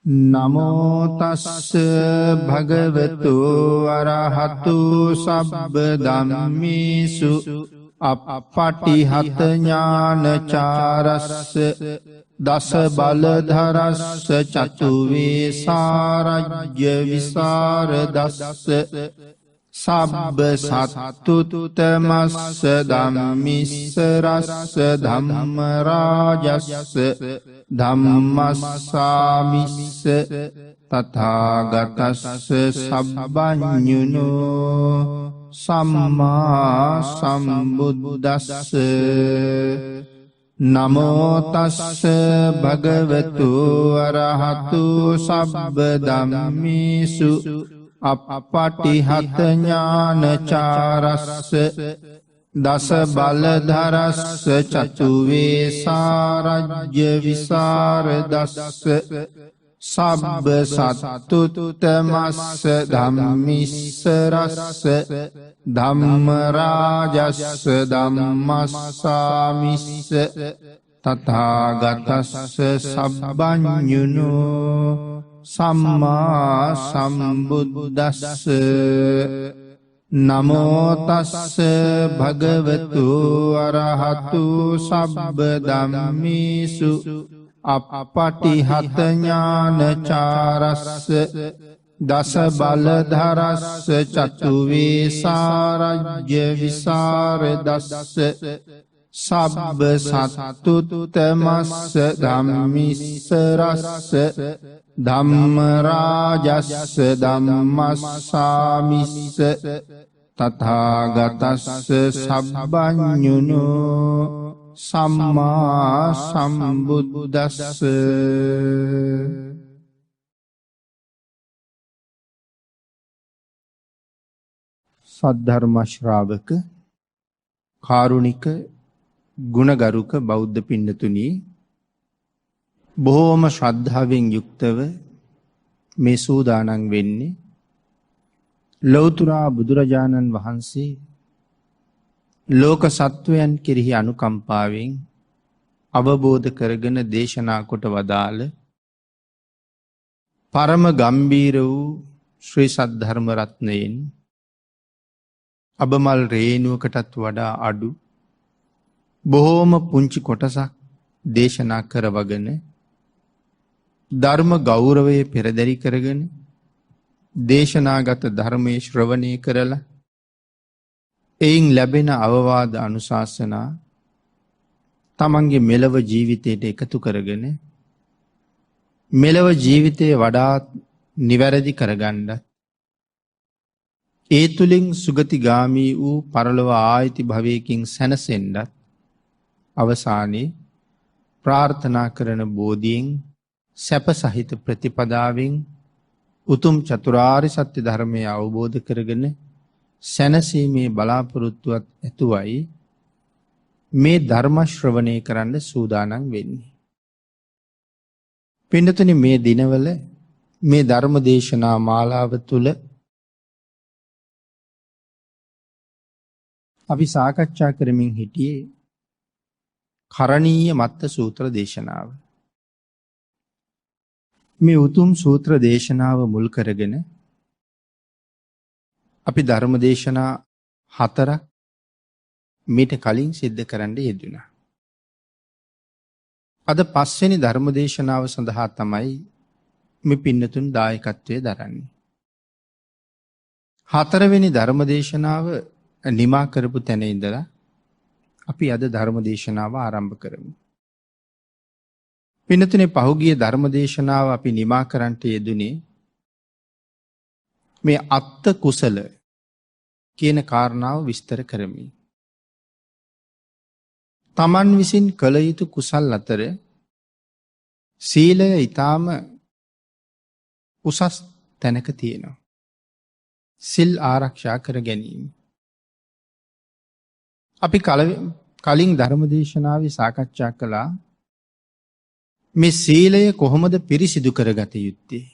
නමෝ තස්ස භගවතු අරහතු සබ්බ ධම්මේසු අප්පටිහත ඥානචාරස්ස දස බලධරස්ස චතු වේසාරජ්‍ය විසරදස්ස සබ්බ සත්තුතමස්ස ධම්මිස්සරස්ස ධම්ම රාජස්ස ධම්මස්සාමිස්ස තථාගතස්ස සබ්බඤුනෝ සම්මා සම්බුද්දස්ස නමෝ තස්ස භගවතු අරහතු සබ්බ ධම්මේසු අප්පටිහත ඥානචාරස්ස දස බලධරස්ස චතු වේසාරජ්‍ය විසරදස්ස සබ්බ සත්තුතමස්ස ධම්මිස්සරස්ස ධම්ම රාජස්ස ධම්මස්සාමිස්ස තථාගතස්ස සබ්බඤුනෝ සම්මා සම්බුද්දස්ස නමෝ තස්ස භගවතු අරහතු සබ්බ ධම්මේසු අප්පටිහත ඥානචාරස්ස දස බලධරස්ස චතු වේසාරජ්‍ය විසරදස්ස සබ්බ සත්තුතමස්ස ධම්මිස්සරස්ස ධම්ම රාජස්ස ධම්මස්සාමිස්ස තථාගතස්ස සබ්බඤුනෝ සම්මා සම්බුද්දස්ස සද්ධර්ම ශ්‍රාවක කාරුණික ගුණගරුක බෞද්ධ පින්නතුනි, බොහෝම ශ්‍රද්ධාවෙන් යුක්තව මේ සූදානම් වෙන්නේ ලෞතර බුදුරජාණන් වහන්සේ ලෝක සත්වයන් කෙරෙහි අනුකම්පාවෙන් අවබෝධ කරගෙන දේශනා කොට වදාළ පරම ගම්බීර වූ ශ්‍රී සද්ධර්ම රත්නයෙන් අබමල් රේණුවකටත් වඩා අඩු බොහෝම පුංචි කොටසක් දේශනා කරවගෙන ධර්ම ගෞරවය පෙරදරි කරගෙන දේශනාගත ධර්මයේ ශ්‍රවණය කරලා එයින් ලැබෙන අවවාද අනුශාසනා තමන්ගේ මෙලව ජීවිතයට එකතු කරගෙන මෙලව ජීවිතය වඩාත් නිවැරදි කරගන්න, ඒ තුළින් සුගතිගාමී වූ පරලොව ආයිති භවයකින් සැනසෙන්නත් අවසානයේ ප්‍රාර්ථනා කරන බෝධියෙන් සැප සහිත ප්‍රතිපදාවෙන් උතුම් චතුරාර්ය සත්‍ය ධර්මය අවබෝධ කරගෙන සැනසීමේ බලාපොරොත්තුවත් ඇතුවයි මේ ධර්ම ශ්‍රවණය කරන්න සූදානම් වෙන්නේ. පින්නතුනි, මේ දිනවල මේ ධර්ම දේශනා මාලාව තුළ අපි සාකච්ඡා කරමින් හිටියේ කරණීය මත්ත සූත්‍ර දේශනාව. මේ උතුම් සූත්‍ර දේශනාව මුල් කරගෙන අපි ධර්ම දේශනා 4ක් මීට කලින් සිද්ධ කරන්න යෙදුණා. අද 5 වෙනි ධර්ම දේශනාව සඳහා තමයි මේ පින්නතුන් දායකත්වයේ දරන්නේ. 4 වෙනි ධර්ම දේශනාව නිමා කරපු තැන ඉඳලා අපි අද ධර්ම දේශනාව ආරම්භ කරමු. පින්නතුනේ, පහුගිය ධර්ම දේශනාව අපි නිමා කරන්නට යෙදුනේ මේ අත්ත කුසල කියන කාරණාව විස්තර කරමින්. තමන් විසින් කළ යුතු කුසල් අතර සීලය ඊටාම උසස් තැනක තියෙනවා. සිල් ආරක්ෂා කර ගැනීම. අපි කලින් ධර්ම දේශනාවේ සාකච්ඡා කළා මේ සීලය කොහොමද පිරිසිදු කරගත යුත්තේ.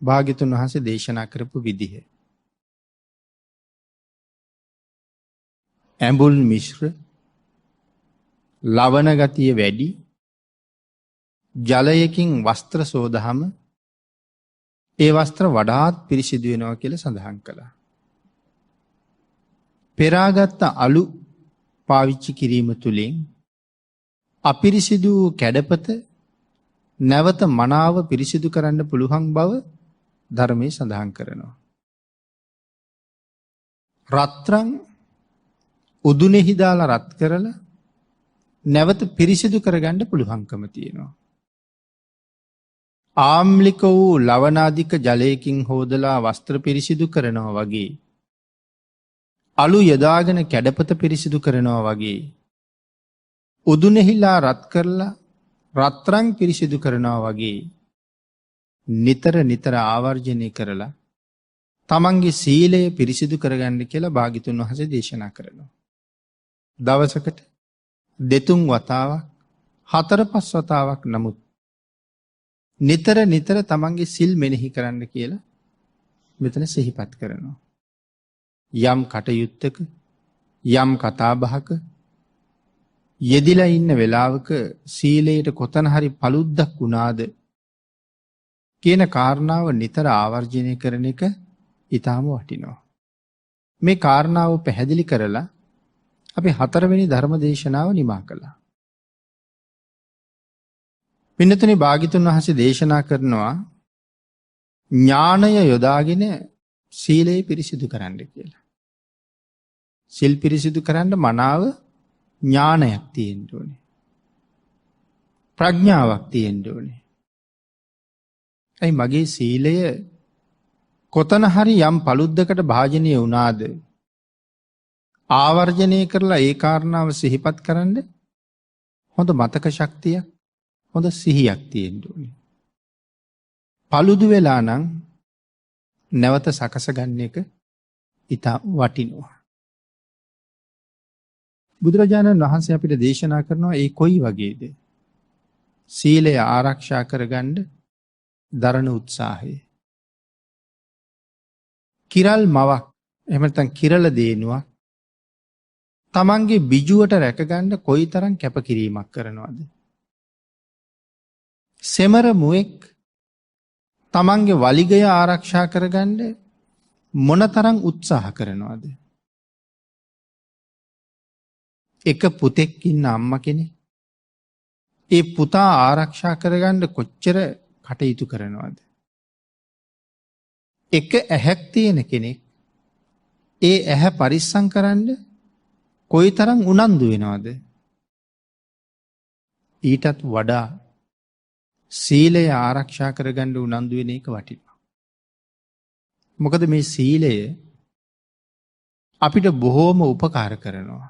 භාග්‍යතුන් වහන්සේ දේශනා කරපු විදිහ. ඇඹුල් මිශ්‍ර, ලවණ ගතිය වැඩි, ජලයකින් වස්ත්‍ර සෝදහම ඒ වස්ත්‍ර වඩාත් පිරිසිදු වෙනවා කියලා සඳහන් කළා. පෙරාගත්ත අලු පාවිච්චි කිරීම තුළින් අපිරිසිදු කැඩපත නැවත මනාව පිරිසිදු කරන්න පුළුවන් බව ධර්මයේ සඳහන් කරනවා. රත්රන් උදුනේහි දාලා රත් කරලා නැවත පිරිසිදු කරගන්න පුළුවන්කම තියෙනවා. ආම්ලික වූ ලවනාධික ජලයකින් හෝදලා වස්ත්‍ර පිරිසිදු කරනවා වගේ අලු යදාගෙන කැඩපත පිරිසිදු කරනවා වගේ උදුනෙහිලා රත් කරලා රත්රන් පිරිසිදු කරනවා වගේ නිතර නිතර ආවර්ජනය කරලා තමන්ගේ සීලය පිරිසිදු කරගන්න කියලා භාග්‍යතුන් වහන්සේ දේශනා කරනවා. දවසකට 2-3 වතාවක් 4-5 වතාවක් නමුත් නිතර නිතර තමන්ගේ සිල් මෙනෙහි කරන්න කියලා මෙතන සිහිපත් කරනවා. යම් කටයුත්තක යම් කතාබහක යෙදිලා ඉන්න වෙලාවක සීලයට කොතන හරි paluddක් වුණාද කියන කාරණාව නිතර ආවර්ජනය කරන එක ඊටාම වටිනවා. මේ කාරණාව පැහැදිලි කරලා අපි 4 වෙනි ධර්ම දේශනාව නිමා කළා. පින්නතුනි භාග්‍යතුන් වහන්සේ දේශනා කරනවා ඥාණය යොදාගෙන සීලය පිරිසිදු කරන්න කියලා. සිල් පිරිසිදු කරන්න මනාව ඥානයක් තියෙන්න ඕනේ. ප්‍රඥාවක් තියෙන්න ඕනේ. ඇයි මගේ සීලය කොතන හරි යම් paluddකට භාජනය වුණාද ආවර්ජනය කරලා ඒ කාරණාව සිහිපත් කරන්න හොඳ මතක ශක්තියක් හොඳ සිහියක් තියෙන්න ඕනේ. paludu වෙලා නම් නැවත සකස ගන්න එක ඉතා වටිනවා. බුදුරජාණන් වහන්සේ අපිට දේශනා කරනවා ඒ කොයි වගේද? සීලය ආරක්ෂා කරගන්න දරණ උත්සාහය. කිරල් මවක් එහෙම නැත්නම් කිරල දේනුවක් තමන්ගේ බිජුවට රැකගන්න කොයිතරම් කැපකිරීමක් කරනවද? සෙමර මුවෙක් තමන්ගේ වලිගය ආරක්ෂා කරගන්න මොනතරම් උත්සාහ කරනවද? එක පුතෙක් ඉන්න අම්මා කෙනෙක් ඒ පුතා ආරක්ෂා කරගන්න කොච්චර කටයුතු කරනවද? එක ඇහැක් තියෙන කෙනෙක් ඒ ඇහැ පරිස්සම් කරන්න කොයිතරම් උනන්දු වෙනවද? ඊටත් වඩා සීලය ආරක්ෂා කරගන්න උනන්දු වෙන එක වටිනවා. මොකද මේ සීලය අපිට බොහෝම උපකාර කරනවා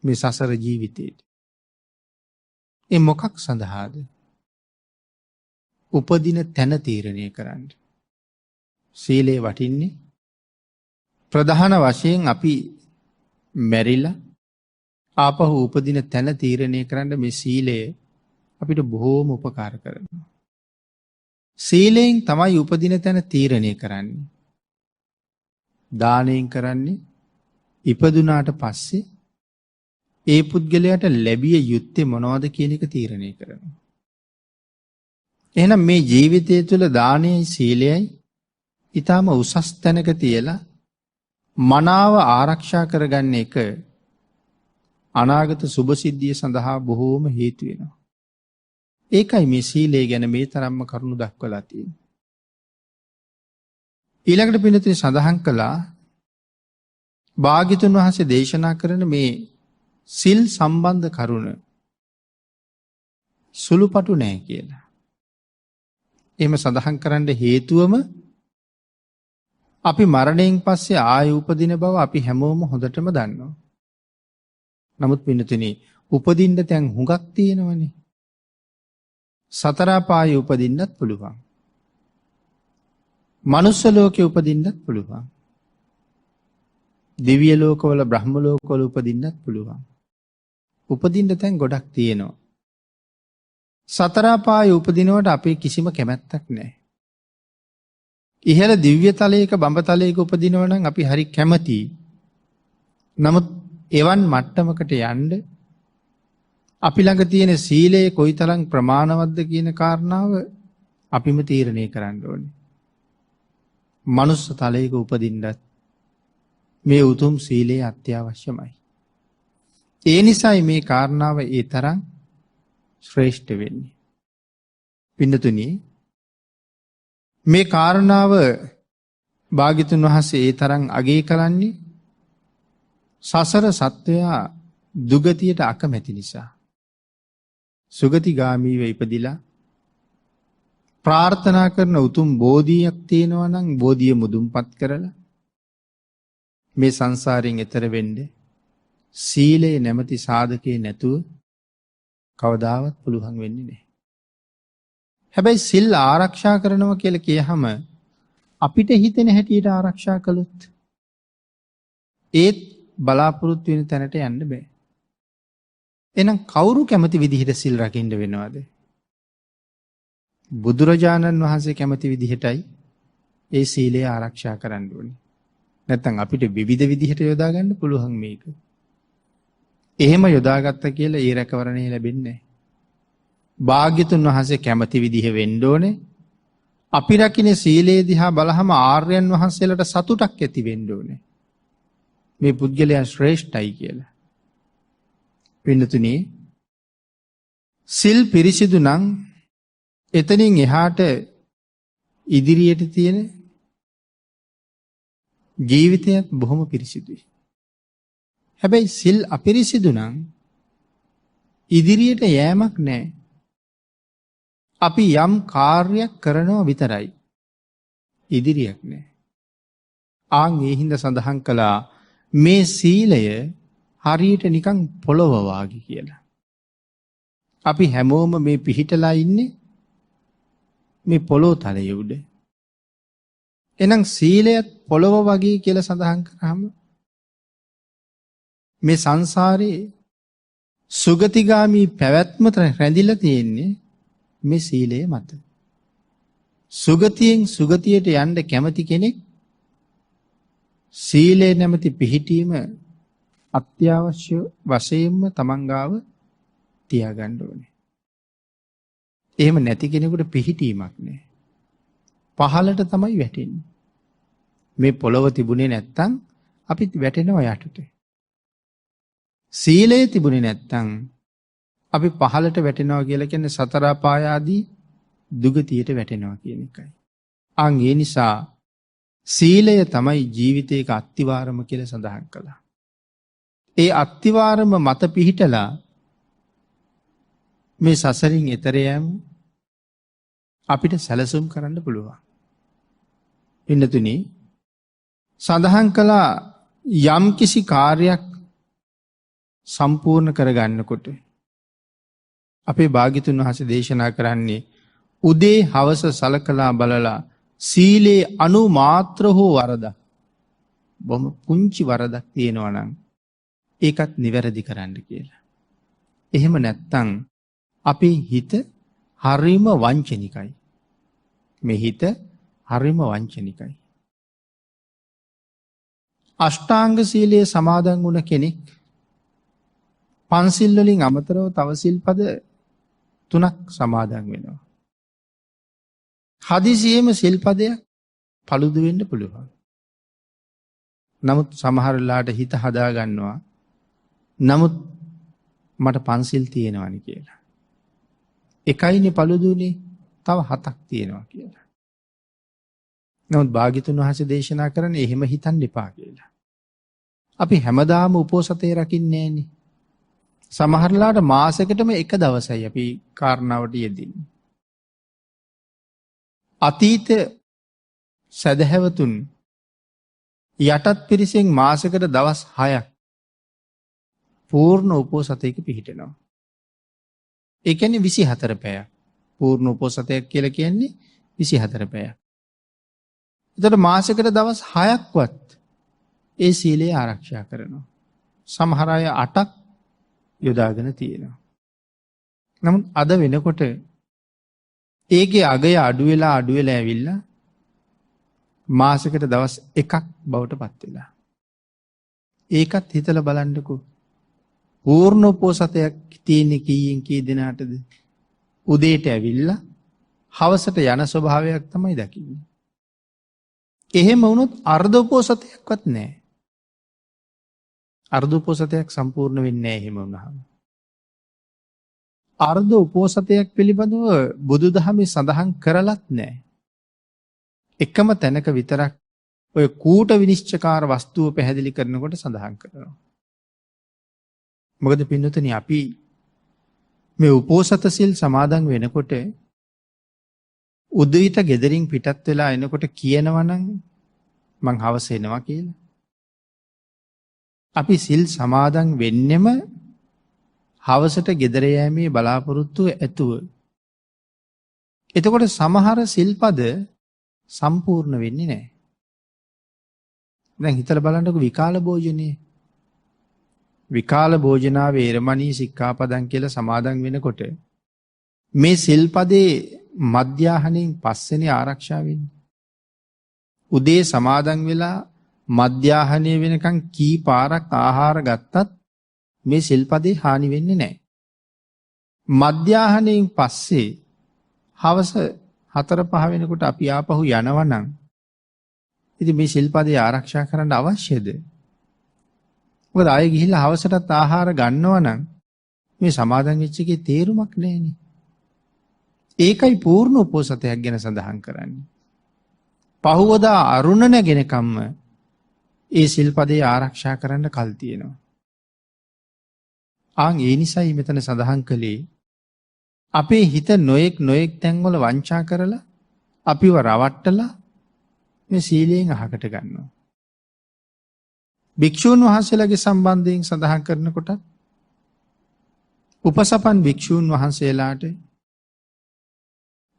මේ සසර ජීවිතේට. ඒ මොකක් සඳහාද? උපදින තැන තීරණය කරන්න. සීලේ වටින්නේ ප්‍රධාන වශයෙන් අපි මැරිලා ආපහු උපදින තැන තීරණය කරන්න මේ සීලය අපිට බොහෝම උපකාර කරනවා. සීලයෙන් තමයි උපදින තැන තීරණය කරන්නේ. දානයෙන් කරන්නේ ඉපදුනාට පස්සේ ඒ පුද්ගලයාට ලැබිය යුත්තේ මොනවද කියන එක තීරණය කරනවා. එහෙනම් මේ ජීවිතය තුළ දානයයි සීලයයි ඊටාම උසස් තැනක තියලා මනාව ආරක්ෂා කරගන්න එක අනාගත සුභසිද්ධිය සඳහා බොහෝම හේතු වෙනවා. ඒකයි මේ සීලය ගැන මේ තරම්ම කරුණු දක්වලා තියෙන්නේ. ඊළඟට පිළිතුරු සඳහන් කළා භාග්‍යතුන් වහන්සේ දේශනා කරන මේ සිල් සම්බන්ධ කරුණ සුළුපටු නෑ කියලා. එහෙම සඳහන් කරන්න හේතුවම අපි මරණයෙන් පස්සේ ආය උපදින බව අපි හැමෝම හොඳටම දන්නවා. නමුත් පින්නතුනි උපදින්න තැන් හුඟක් තියෙනවනේ. සතර පායේ උපදින්නත් පුළුවන්. මනුස්ස ලෝකේ උපදින්නත් පුළුවන්. දිව්‍ය ලෝකවල බ්‍රහ්ම ලෝකවල උපදින්නත් පුළුවන්. උපදින්න තැන් ගොඩක් තියෙනවා. සතර පායේ උපදිනවට අපේ කිසිම කැමැත්තක් නැහැ. ඉහළ දිව්‍ය තලයක බඹ තලයක උපදිනවා නම් අපි හරි කැමතියි. නමුත් එවන් මට්ටමකට යන්න අපි ළඟ තියෙන සීලය කොයිතරම් ප්‍රමාණවත්ද කියන කාරණාව අපිම තීරණය කරන්න ඕනේ. මනුස්ස තලයක උපදින්නත් මේ උතුම් සීලය අත්‍යවශ්‍යමයි. ඒ නිසායි මේ කාරණාව ඒ තරම් ශ්‍රේෂ්ඨ වෙන්නේ. පින්නතුනි, මේ කාරණාව භාග්‍යතුන් වහන්සේ ඒ තරම් අගය කරන්නේ සසර සත්වයා දුගතියට අකමැති නිසා. සුගතිගාමීව ඉපදිලා ප්‍රාර්ථනා කරන උතුම් බෝධියක් තියෙනවා නම් බෝධිය මුදුන්පත් කරලා මේ සංසාරයෙන් එතර වෙන්න සීලය නැමැති සාධකේ නැතුව කවදාවත් පුළුවන් වෙන්නේ නැහැ. හැබැයි සිල් ආරක්ෂා කරනවා කියලා කියහම අපිට හිතෙන හැටියට ආරක්ෂා කළොත් ඒත් බලාපොරොත්තු වෙන තැනට යන්න බෑ. එහෙනම් කවුරු කැමති විදිහට සිල් රකින්න වෙනවද? බුදුරජාණන් වහන්සේ කැමති විදිහටයි ඒ සීලය ආරක්ෂා කරන්න ඕනේ. නැත්තම් අපිට විවිධ විදිහට යොදා ගන්න පුළුවන් මේක. එහෙම යොදාගත්ත කියලා ඒ රැකවරණය ලැබෙන්නේ නැහැ. භාග්‍යතුන් වහන්සේ කැමති විදිහ වෙන්න ඕනේ. අපි රකින්න සීලේ දිහා බලහම ආර්යයන් වහන්සේලාට සතුටක් ඇති වෙන්න ඕනේ. මේ පුද්ගලයා ශ්‍රේෂ්ඨයි කියලා. පින්නතුනි, සිල් පිරිසිදු නම් එතනින් එහාට ඉදිරියට තියෙන ජීවිතයත් බොහොම පිරිසිදුයි. හැබැයි සිල් අපිරිසිදු නම් ඉදිරියට යෑමක් නැහැ. අපි යම් කාර්යයක් කරනවා විතරයි. ඉදිරියක් නැහැ. ආන් ඒ හින්දා සඳහන් කළා මේ සීලය හරියට නිකන් පොළොව වාගේ කියලා. අපි හැමෝම මේ පිහිටලා ඉන්නේ මේ පොළොව තලයේ උඩ. එහෙනම් සීලයත් පොළොව වගේ කියලා සඳහන් කරාම මේ සංසාරේ සුගතිගාමී පැවැත්මට රැඳිලා තියෙන්නේ මේ සීලය මත. සුගතියෙන් සුගතියට යන්න කැමති කෙනෙක් සීලය නැමැති පිහිටීම අත්‍යවශ්‍ය වශයෙන්ම තමන් ගාව තියාගන්න ඕනේ. එහෙම නැති කෙනෙකුට පිහිටීමක් නැහැ. පහළට තමයි වැටෙන්නේ. මේ පොළොව තිබුණේ නැත්තම් අපි වැටෙනවා යටට. සීලය තිබුණේ නැත්තම් අපි පහළට වැටෙනවා කියලා කියන්නේ සතර අපාය ආදී දුගතියට වැටෙනවා කියන එකයි. අන් ඒ නිසා සීලය තමයි ජීවිතයක අත්තිවාරම කියලා සඳහන් කළා. ඒ අත්තිවාරම මත පිහිටලා මේ සසරින් එතර යෑම අපිට සැලසුම් කරන්න පුළුවන්. පින්නතුනි, සඳහන් කළා යම් කිසි කාර්යයක් සම්පූර්ණ කරගන්නකොට අපේ භාග්‍යතුන් වහන්සේ දේශනා කරන්නේ උදේ හවස සලකලා බලලා සීලේ අනුමාත්‍ර හෝ වරදක්, බොහොම පුංචි වරදක් තියෙනවා නම් ඒකත් නිවැරදි කරන්න කියලා. එහෙම නැත්තම් අපේ හිත හරිම වංචනිකයි. මේ හිත හරිම වංචනිකයි. අෂ්ටාංග සීලයේ සමාදන් වුණ කෙනෙක් පන්සිල් වලින් අමතරව තව සිල්පද 3ක් සමාදන් වෙනවා. හදිසියෙම සිල්පදයක් paludu වෙන්න පුළුවන්. නමුත් සමහර වෙලාවට හිත හදා ගන්නවා. නමුත් මට පන්සිල් තියෙනවනි කියලා. එකයිනේ paluduනේ, තව 7ක් තියෙනවා කියලා. නමුත් භාග්‍යතුන් වහන්සේ දේශනා කරන්නේ එහෙම හිතන්න එපා කියලා. අපි හැමදාම උපෝසතේ රකින්නේ නැහනේ. සමහරලාට මාසෙකටම එක දවසයි අපි කාරණාවට යෙදින්නේ. අතීත සදහැවතුන් යටත් පිරිසෙන් මාසෙකට දවස් 6ක් පූර්ණ උපෝසතයක පිහිටනවා. ඒ කියන්නේ 24 පැයක්. පූර්ණ උපෝසතයක් කියලා කියන්නේ 24 පැයක්. එතකොට මාසෙකට දවස් 6ක්වත් ඒ සීලය ආරක්ෂා කරනවා. සමහර අය 8ක් යොදාගෙන තියෙනවා. නමුත් අද වෙනකොට ඒකේ අගය අඩු වෙලා ඇවිල්ලා මාසෙකට දවස් 1ක් බවට පත් වෙලා. ඒකත් හිතලා බලන්නකෝ. පූර්ණ උපෝසතයක් තියෙන්නේ කීයෙන් කී දිනාටද? උදේට ඇවිල්ලා හවසට යන ස්වභාවයක් තමයි දකින්නේ. එහෙම වුණොත් අර්ධ උපෝසතයක්වත් නැහැ. අර්ධ උපෝසතයක් සම්පූර්ණ වෙන්නේ නැහැ එහෙම වුණාම. අර්ධ උපෝසතයක් පිළිබඳව බුදුදහමේ සඳහන් කරලත් නැහැ. එකම තැනක විතරක් ඔය කූට විනිශ්චකාර වස්තුව පැහැදිලි කරනකොට සඳහන් කරනවා. මොකද පින්නතුනි අපි මේ උපෝසත සිල් සමාදන් වෙනකොට උදේට ගෙදරින් පිටත් වෙලා එනකොට කියනවනම් මං හවස එනවා කියලා. අපි සිල් සමාදන් වෙන්නෙම හවසට ගෙදර යෑමේ බලාපොරොත්තුව ඇතුව. එතකොට සමහර සිල්පද සම්පූර්ණ වෙන්නේ නැහැ. දැන් හිතලා බලන්නකො විකාල භෝජනේ. විකාල භෝජනා වේරමණී සික්ඛාපදං කියලා සමාදන් වෙනකොට මේ සිල්පදේ මධ්‍යාහණයෙන් පස්සේනේ ආරක්ෂා වෙන්නේ. උදේ සමාදන් වෙලා මධ්‍යාහණය වෙනකන් කී පාරක් ආහාර ගත්තත් මේ සිල්පදේ හානි වෙන්නේ නැහැ. මධ්‍යාහණයෙන් පස්සේ හවස 4-5 වෙනකොට අපි ආපහු යනවා නම් ඉතින් මේ සිල්පදේ ආරක්ෂා කරන්න අවශ්‍යද? මොකද ආයෙ ගිහිල්ලා හවසටත් ආහාර ගන්නවා නම් මේ සමාදන් වෙච්ච එකේ තේරුමක් නැහැනේ. ඒකයි පූර්ණ උපෝසතයක් ගැන සඳහන් කරන්නේ. පහුවදා අරුණ නැගෙනකම්ම ඒ සිල්පදේ ආරක්ෂා කරන්න කල් තියෙනවා. ඒ නිසයි මෙතන සඳහන් කළේ අපේ හිත නොයෙක් තැන්වල වංචා කරලා අපිව රවට්ටලා මේ සීලයෙන් අහකට ගන්නවා. භික්ෂූන් වහන්සේලාගේ සම්බන්ධයෙන් සඳහන් කරනකොට උපසපන් භික්ෂූන් වහන්සේලාට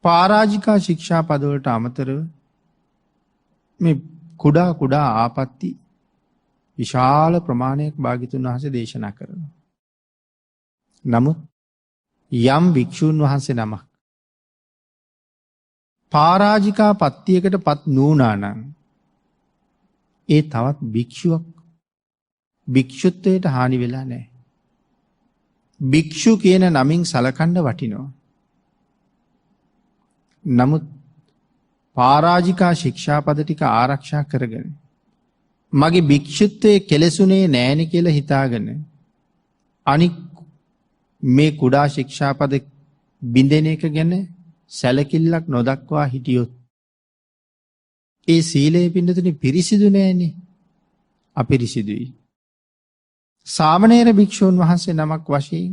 පරාජිකා ශික්ෂා පදවලට අමතරව මේ කුඩා ආපත්‍ති විශාල ප්‍රමාණයක් භාග්‍යතුන් වහන්සේ දේශනා කරනවා. නමුත් යම් භික්ෂූන් වහන්සේ නමක් පරාජිකා පත්තියකට පත් නුණා නම් ඒ තවත් භික්ෂුවක් භික්ෂුත්වයට හානි වෙලා නැහැ. භික්ෂු කියන නමින් සලකන්න වටිනවා. නමුත් පරාජිකා ශික්ෂාපද ටික ආරක්ෂා කරගෙන මගේ භික්ෂුත්වයේ කෙලෙසුනේ නෑනේ කියලා හිතාගෙන අනික් මේ කුඩා ශික්ෂාපද බින්දෙන එක ගැන සැලකිල්ලක් නොදක්වා හිටියොත් ඒ සීලය පින්නතුනි පිරිසිදු නෑනේ. අපිරිසිදුයි. සාමණේර භික්ෂූන් වහන්සේ නමක් වශයෙන්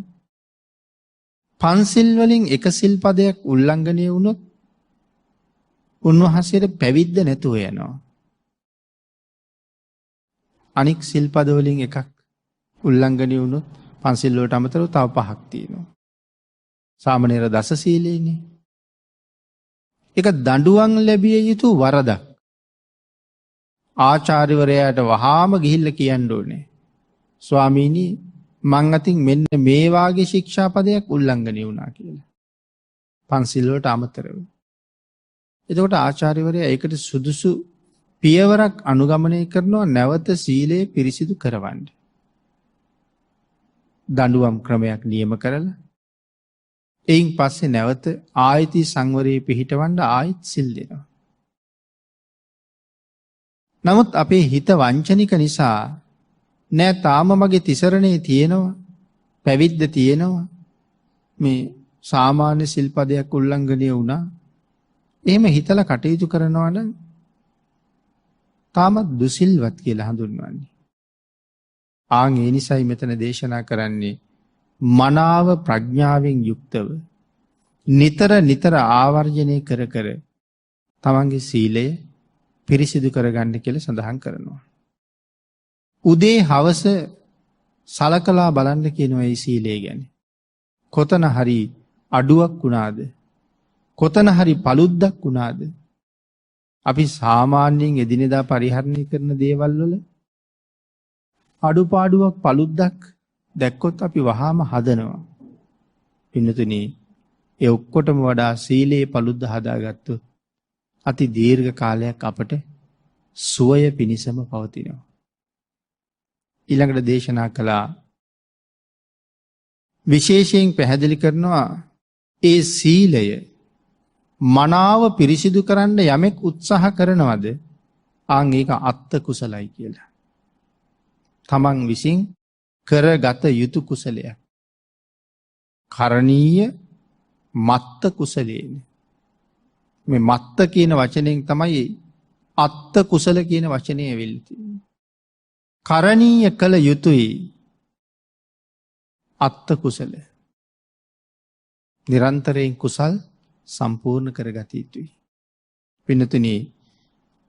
පන්සිල් වලින් එක සිල්පදයක් උල්ලංඝනය වුණොත් උන්වහන්සේට පැවිද්ද නැතුව යනවා. අනික් සිල්පද වලින් එකක් උල්ලංඝනය වුණොත් පන්සිල් වලට අමතරව තව 5ක් තියෙනවා. සාමණේර දස සීලේනේ. ඒක දඬුවම් ලැබිය යුතු වරදක්. ආචාර්යවරයාට වහාම ගිහිල්ලා කියන්න ඕනේ. ස්වාමීනි මං අතින් මෙන්න මේ වාගේ ශික්ෂාපදයක් උල්ලංඝනය වුණා කියලා. පන්සිල් වලට අමතරව. එතකොට ආචාර්යවරයා ඒකට සුදුසු පියවරක් අනුගමනය කරනවා නැවත සීලය පිරිසිදු කරවන්න. දඬුවම් ක්‍රමයක් නියම කරලා එයින් පස්සේ නැවත ආයති සංවරයේ පිහිටවන්න ආයෙත් සිල් දෙනවා. නමුත් අපේ හිත වංචනික නිසා නෑ තාම මගේ තිසරණේ තියෙනවා පැවිද්ද තියෙනවා මේ සාමාන්‍ය සිල්පදයක් උල්ලංඝනය වුණා. එහෙම හිතලා කටයුතු කරනවා නම් තාමත් දුසිල්වත් කියලා හඳුන්වන්නේ. ඒ නිසයි මෙතන දේශනා කරන්නේ මනාව ප්‍රඥාවෙන් යුක්තව නිතර ආවර්ජනය කර තමන්ගේ සීලය පිරිසිදු කරගන්න කියලා සඳහන් කරනවා. උදේ හවස සලකලා බලන්න කියනවා මේ සීලය ගැන. කොතන හරි අඩුවක් වුණාද? කොතන හරි paluddක් වුණාද? අපි සාමාන්‍යයෙන් එදිනෙදා පරිහරණය කරන දේවල් වල අඩුපාඩුවක් paluddක් දැක්කොත් අපි වහාම හදනවා. පින්නතුනි ඒ ඔක්කොටම වඩා සීලේ paludd හදාගත්තොත් අති දීර්ඝ කාලයක් අපට සුවය පිණිසම පවතිනවා. ඊළඟට දේශනා කළා විශේෂයෙන් පැහැදිලි කරනවා ඒ සීලය මනාව පිරිසිදු කරන්න යමෙක් උත්සාහ කරනවද ආන් ඒක අත්ත කුසලයි කියලා. තමන් විසින් කරගත යුතු කුසලයක්. කරණීය මත්ත කුසලේන. මේ මත්ත කියන වචනයෙන් තමයි අත්ත කුසල කියන වචනය වෙල්ති. කරණීය කළ යුතුයි අත්ත කුසල. නිරන්තරයෙන් කුසල් සම්පූර්ණ කරගත යුතුයි. පිනතුනි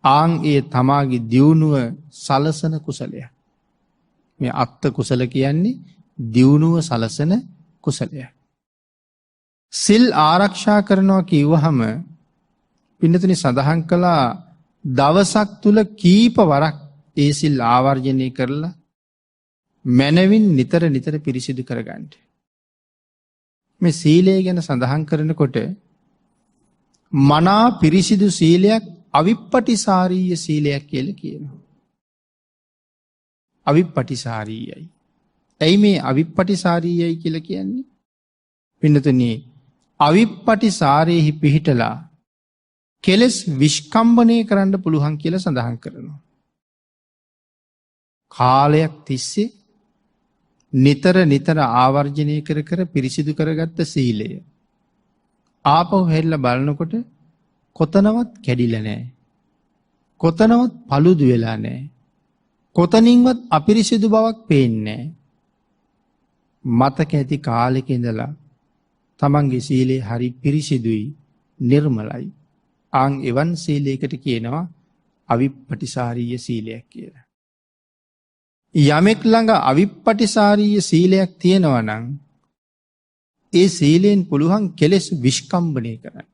ආං ඒ තමාගේ දියුණුව සලසන කුසලයක්. මේ අත්ත කුසල කියන්නේ දියුණුව සලසන කුසලයක්. සිල් ආරක්ෂා කරනවා කිව්වහම පින්නතුනි සඳහන් කළා දවසක් තුල කීප වරක් ඒ සිල් ආවර්ජනය කරලා මනවින් නිතර නිතර පිරිසිදු කරගන්න. මේ සීලය ගැන සඳහන් කරනකොට මනා පිරිසිදු සීලයක් අවිප්පටිසාරීය සීලයක් කියලා කියනවා. අවිප්පටිසාරීයයි. ඇයි මේ අවිප්පටිසාරීයයි කියලා කියන්නේ? පින්නතුනි අවිප්පටිසාරේහි පිහිටලා කෙලෙස් විස්කම්බණය කරන්න පුළුවන් කියලා සඳහන් කරනවා. කාලයක් තිස්සේ නිතර නිතර ආවර්ජනය කර කර පිරිසිදු කරගත්ත සීලය ආපහු හැරිලා බලනකොට කොතනවත් කැඩිලා නැහැ. කොතනවත් paludu වෙලා නැහැ. කොතනින්වත් අපිරිසිදු බවක් පේන්නේ නැහැ. මතක ඇති කාලෙක ඉඳලා තමන්ගේ සීලය හරි පිරිසිදුයි, නිර්මලයි. ආන් එවන් සීලයකට කියනවා අවිප්පටිසාරීය සීලයක් කියලා. යමෙක් ළඟ අවිප්පටිසාරීය සීලයක් තියෙනවා නම් ඒ සීලෙන් පුළුවන් කෙලෙස් විස්කම්බණය කරන්න.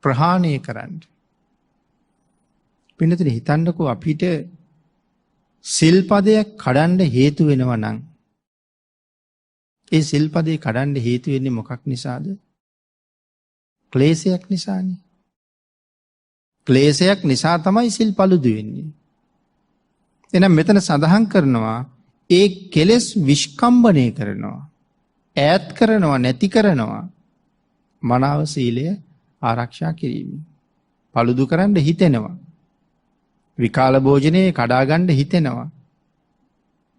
ප්‍රහාණය කරන්න. පින්නතුනි හිතන්නකෝ අපිට සිල්පදයක් කඩන්න හේතු වෙනවා නම් ඒ සිල්පදේ කඩන්න හේතු වෙන්නේ මොකක් නිසාද? ක්ලේශයක් නිසානේ. ක්ලේශයක් නිසා තමයි සිල් paludu වෙන්නේ. එහෙනම් මෙතන සඳහන් කරනවා ඒ කෙලෙස් විස්කම්බණය කරනවා, ඈත් කරනවා, නැති කරනවා මනාව සීලය ආරක්ෂා කිරීම. paludu කරන්න හිතෙනවා. විකාල භෝජනේ කඩා ගන්න හිතෙනවා.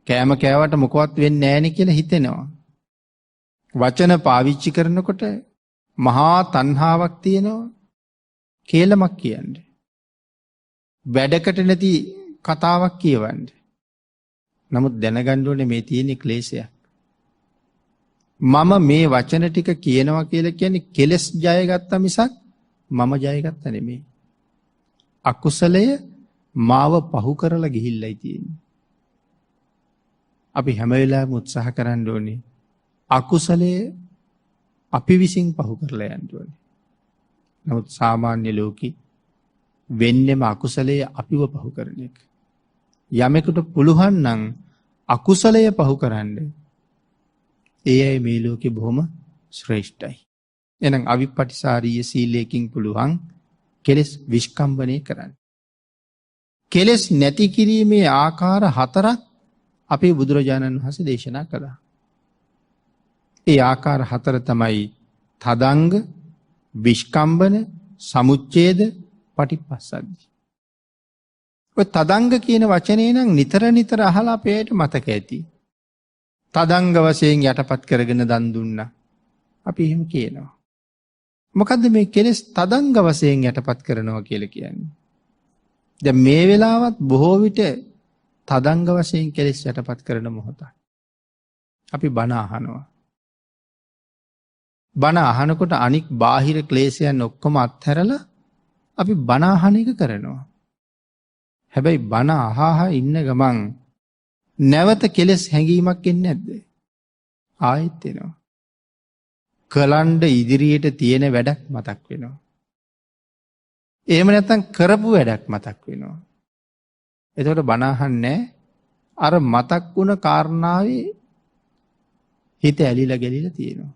කෑම කෑවට මොකවත් වෙන්නේ නැහැ නේ කියලා හිතෙනවා. වචන පාවිච්චි කරනකොට මහා තණ්හාවක් තියෙනවා. කේලමක් කියන්නේ. වැඩකට නැති කතාවක් කියවන්නේ. නමුත් දැනගන්න ඕනේ මේ තියෙන ක්ලේශයක්. මම මේ වචන ටික කියනවා කියලා කියන්නේ කෙලස් ජයගත්ත මිසක් මම ජයගත්ත නෙමෙයි. අකුසලය මාව පහු කරලා ගිහිල්ලයි තියෙන්නේ. අපි හැම වෙලාවෙම උත්සාහ කරන්න ඕනේ අකුසලයේ අපි විසින් පහු කරලා යන්න ඕනේ. නමුත් සාමාන්‍ය ලෝකෙ වෙන්නේම අකුසලයේ අපිව පහු කරන එක. යමෙකුට පුළුවන් නම් අකුසලය පහු කරන්න ඒ අය මේ ලෝකෙ බොහොම ශ්‍රේෂ්ඨයි. එහෙනම් අවිපටිසාරීය සීලයෙන් පුළුවන් කෙලෙස් විස්කම්බණය කරන්න. කෙලෙස් නැති කිරීමේ ආකාර 4ක් අපේ බුදුරජාණන් වහන්සේ දේශනා කළා. ඒ ආකාර 4 තමයි තදංග, විස්කම්බන, සමුච්ඡේද, පටිපස්සද්ධි. ඔය තදංග කියන වචනේ නම් නිතර නිතර අහලා අපේට මතක ඇති. තදංග වශයෙන් යටපත් කරගෙන දන් දුන්නා. අපි එහෙම කියනවා. මොකද්ද මේ කෙලෙස් තදංග වශයෙන් යටපත් කරනවා කියලා කියන්නේ? දැන් මේ වෙලාවත් බොහෝ විට තදංග වශයෙන් කෙලෙස් යටපත් කරන මොහොත. අපි බණ අහනවා. බණ අහනකොට අනික් බාහිර ක්ලේශයන් ඔක්කොම අත්හැරලා අපි බණ අහන එක කරනවා. හැබැයි බණ අහහා ඉන්න ගමන් නැවත කෙලෙස් හැඟීමක් එන්නේ නැද්ද? ආයෙත් එනවා. කලණ්ඩ ඉදිරියට තියෙන වැඩක් මතක් වෙනවා. එහෙම නැත්නම් කරපු වැඩක් මතක් වෙනවා. එතකොට බණ අහන්නේ අර මතක් වුණ කාරණාවේ හිත ඇලිලා ගැලිලා තියෙනවා.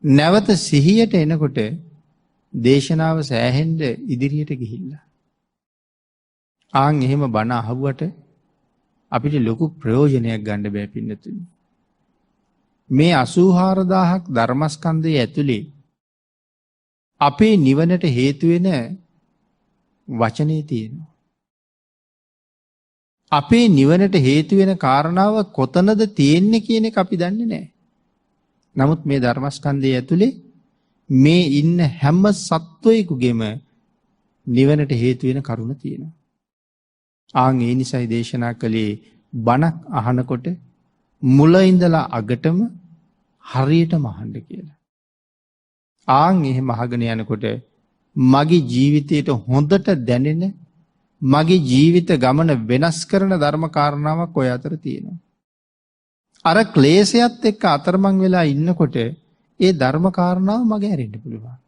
නැවත සිහියට එනකොට දේශනාව සෑහෙන්න ඉදිරියට ගිහිල්ලා. ආන් එහෙම බණ අහුවට අපිට ලොකු ප්‍රයෝජනයක් ගන්න බෑ පින්නතුනි. මේ 84000ක් ධර්මස්කන්ධය ඇතුලේ අපේ නිවනට හේතු වෙන වචනේ තියෙනවා. අපේ නිවනට හේතු වෙන කාරණාව කොතනද තියෙන්නේ කියන එක අපි දන්නේ නැහැ. නමුත් මේ ධර්මස්කන්ධය ඇතුලේ මේ ඉන්න හැම සත්වයකගේම නිවනට හේතු වෙන කරුණ තියෙනවා. ආන් ඒ නිසයි දේශනා කළේ බණක් අහනකොට මුල ඉඳලා අගටම හරියටම අහන්න කියලා. ආන් එහෙම අහගෙන යනකොට මගේ ජීවිතයට හොඳට දැනෙන මගේ ජීවිත ගමන වෙනස් කරන ධර්ම කාරණාවක් ඔය අතර තියෙනවා. අර ක්ලේශයත් එක්ක අතරමං වෙලා ඉන්නකොට ඒ ධර්ම කාරණාව මගේ ඇරෙන්න පුළුවන්.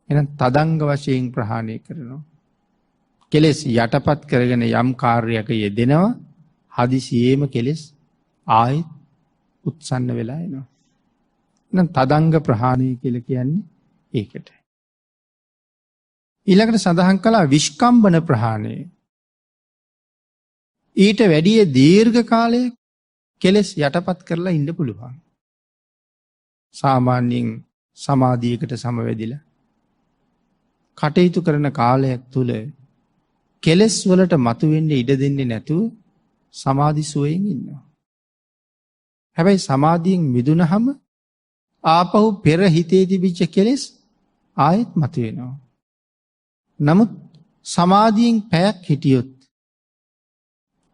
එහෙනම් තදංග වශයෙන් ප්‍රහාණය කරනවා. කෙලෙස් යටපත් කරගෙන යම් කාර්යයක යෙදෙනවා හදිසියේම කෙලෙස් ආයෙත් උත්සන්න වෙලා එනවා. එහෙනම් තදංග ප්‍රහාණය කියලා කියන්නේ ඒකට. ඊළඟට සඳහන් කළා විස්කම්බන ප්‍රහාණය. ඊට වැඩිය දීර්ඝ කාලයක් කෙලෙස් යටපත් කරලා ඉන්න පුළුවන්. සාමාන්‍යයෙන් සමාධියකට සමවැදිලා කටයුතු කරන කාලයක් තුල කෙලෙස් වලට මතුවෙන්න ඉඩ දෙන්නේ නැතුව සමාධි සුවයෙන් ඉන්නවා. හැබැයි සමාධියෙන් මිදුනහම ආපහු පෙර හිතේ තිබිච්ච කෙලෙස් ආයෙත් මතුවෙනවා. නමුත් සමාධියෙන් පැයක් හිටියොත්